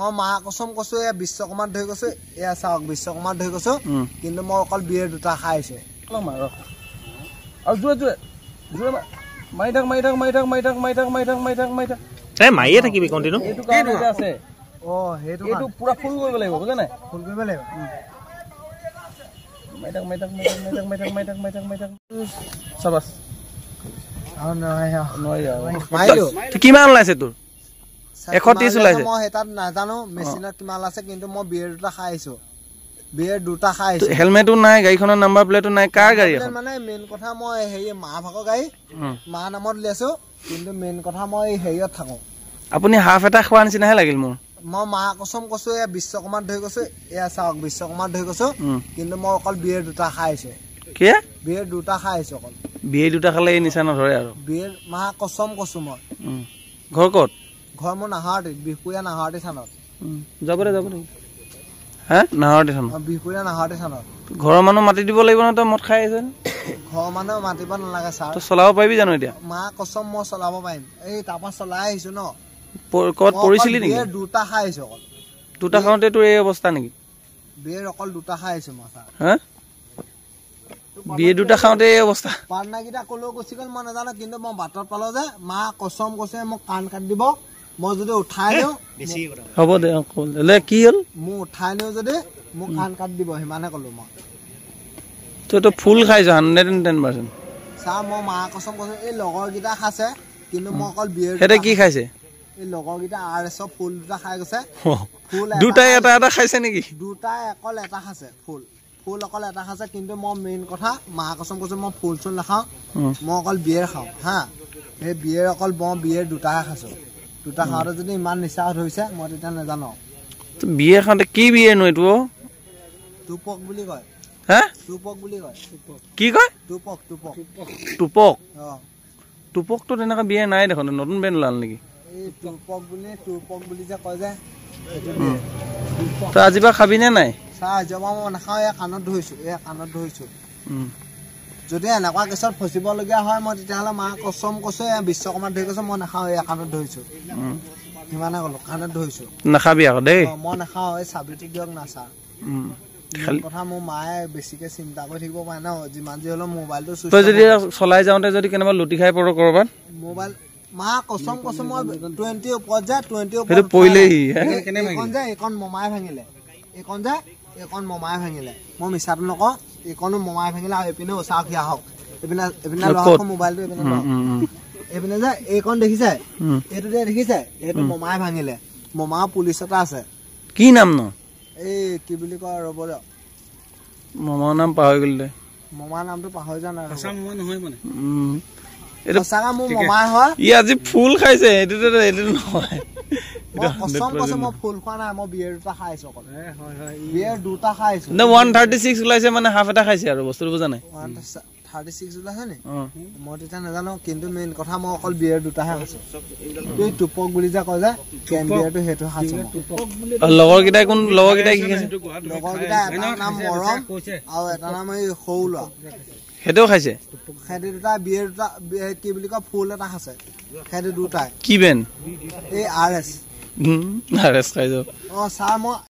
মই মা কসম কৈছো এ বিশ্বকৰ্মাত ধৰি কৈছো এয়া চাওক বিশ্বকৰ্মাত ধৰি কৈছো কিন্তু মই অকল বিয়েৰ দুটা খাইছো আৰু জুৱে মাৰি থাক মাৰিয়ে থাকিবি কণ্টিনিউ এইটো কাৰণে আছে অ সেইটো এইটো পুৰা ফুল কৰিব লাগিব বুজা নাই ফুল কৰিব লাগিব মাৰি থাক চাবাস আৰু নহয় মাৰিলো কিমান ওলাইছে তোৰ 130 ওলাইছে মই হেতাত নাজানো মেচিনত কিমান আছে কিন্তু মই বিয়েৰ দুটা খাইছো বিয়েৰ দুটা খাইছো হেলমেটও নাই গাড়ীখনৰ নাম্বাৰ প্লেটও নাই কাৰ গাড়ী এখন মানে মেইন কথা মই হেৰি মা ভাগৰ গাড়ী মা নামত লৈছো কিন্তু মেইন কথা মই হেৰিয়ত থাকো আপুনি হাফ এটা খোৱা নিচিনাহে লাগিল মোৰ মই মা কসম কৈছো এ বিশ্বকৰ্মাত ধৰি কৈছো এয়া চাওক বিশ্বকৰ্মাত ধৰি কৈছো কিন্তু মই অকল বিয়েৰ দুটা খাইছো কি বিয়েৰ দুটা খাইছো অকল বিয়ে দুটা খালে এই নিচা নধৰে আৰু বিয়েৰ মা কসম কৈছো মই ঘৰ ক'ত ঘৰ মোৰ নাহাৰতি বিহপুৰীয়া নাহাৰতি থানত যাব দে হা নাহাৰতি থানত বিহপুৰীয়া নাহাৰতি থানত ঘৰৰ মানুহ মাতি দিব লাগিব ন তই মদ খাই আহিছ ঘৰৰ মানুহ মাতিব নালাগে ছাৰ তই চলাব পাৰিবি জানো এতিয়া মা কসম মই চলাব পাৰিম এই তাৰপৰা চলাই আহিছো ন ক'ত পৰিছিলি নেকি বিয়েৰ দুটা খাইছো অকল দুটা খাওঁতে তোৰ এই অৱস্থা নেকি বিয়েৰ অকল দুটা খাইছো মই ছাৰ হা বিয়ে দুটা খাওঁতে এই অৱস্থা পাৰ্টনাৰকেইটা কলেও গুচি গ'ল মই নাজানো কিন্তু মই বাটত পালো যে মা কসম কৈছে মোক কাণ কাটি দিব মই যদি উঠাই দিওঁ হ'ব দে কি হ'ল মোক উঠাই নিও যদি মোক কাণ কাটি দিব সিমানে কলো মই তইতো ফুল খাইছ 110%। চাহ মই মা কসম কৈছো এই লগৰকেইটা খাইছে কিন্তু মই অকল বিয়েৰ হেতে কি খাইছে এই লগৰকেইটা RS ফুল দুটা খাই গৈছে ফুল দুটাই এটা খাইছে নেকি দুটাই অকল এটা খাইছে ফুল অকল এটা খাইছে কিন্তু মই মেইন কথা মা কসম কৈছো মই ফুল চুল নাখাওঁ মই অকল বিয়েৰ খাওঁ হা সেই বিয়েৰ অকল মই বিয়েৰ দুটাহে খাইছো দুটা খাওঁতে যদি ইমান নিচা ধৰিছে মই তেতিয়া নাজানো বিয়ে খাওঁতে কি বিয়ে নো এইটো টুপক বুলি কয় হা টুপক বুলি কয় কি কয় টুপক টুপকটো তেনেকুৱা বিয়ে নাই দেখোন নতুন বেন ওলাল নেকি এই টুপক বুলি যে কয় যে তই আজিবা খাবি নে নাই চাহ জমা মই নাখাওঁ এয়া কাণত ধৰিছো যদি এনেকুৱা কেছত ফচিবলগীয়া হয় মই তেতিয়াহ'লে মা কসম কৈছো এয়া বিশ্বকৰ্মাত ধৰি কৈছো মই নাখাওঁ এয়া কাণত ধৰিছো সিমানে ক'লো কাণত ধৰিছো নাখাবি আকৌ দেই মই নাখাওঁ এই চাবিটো দিয়ক না ছাৰ কথা মোৰ মায়ে বেছিকে চিন্তা কৰি থাকিব পাৰে ন যিমান যি হ'লেও মোবাইলটো তই যদি চলাই যাওঁতে যদি কেনেবা লুটি খাই পৰ কৰবাত মোবাইল মা কসম কৈছো মই 20 ওপৰত যে 20 ওপৰত সেইটো পৰিলেহি এইখন যে এইখন মমাই ভাঙিলে মই মিছাটো নকওঁ এইখনো মমাই ভাঙিলে আৰু এইপিনে চাওক হিয়া হওক এইপিনে ল'ৰা মোবাইলটো এইপিনে যে এইখন দেখিছে এইটো যে দেখিছে এইটো মমাই ভাঙিলে মমা পুলিচ এটা আছে কি নাম ন এই কি বুলি কয় ৰ'ব মমাৰ নাম পাহৰি গ'ল দে মমাৰ নামটো পাহৰি যোৱা নাই মমা নহয় মানে সঁচাকে মোৰ মমাই হয় ই আজি ফুল খাইছে এইটো নহয় মই কসম কৈছো মই ফুল খোৱা নাই মই বিয়েৰ দুটা খাইছো অকল বিয়েৰ দুটা খাইছো 136 ওলাইছে মানে হাফ এটা খাইছে আৰু বস্তুটো বুজা নাই 136 ওলাইছে নি মই তেতিয়া নাজানো কিন্তু মেইন কথা মই অকল বিয়েৰ দুটাহে খাইছো এই টুপক বুলি যে কয় যে কেন বিয়েৰটো সেইটো খাইছো লগৰকেইটাই কি খাইছে লগৰকেইটা এটা নাম মৰম আৰু এটা নাম এই সৰু ল'ৰা সেইটোও খাইছে সেহেঁতি দুটা বিয়েৰ দুটা কি বুলি কয় ফুল এটা খাইছে সেহেঁতি দুটাই কি বেন এই RS খাইছো ছাৰ মই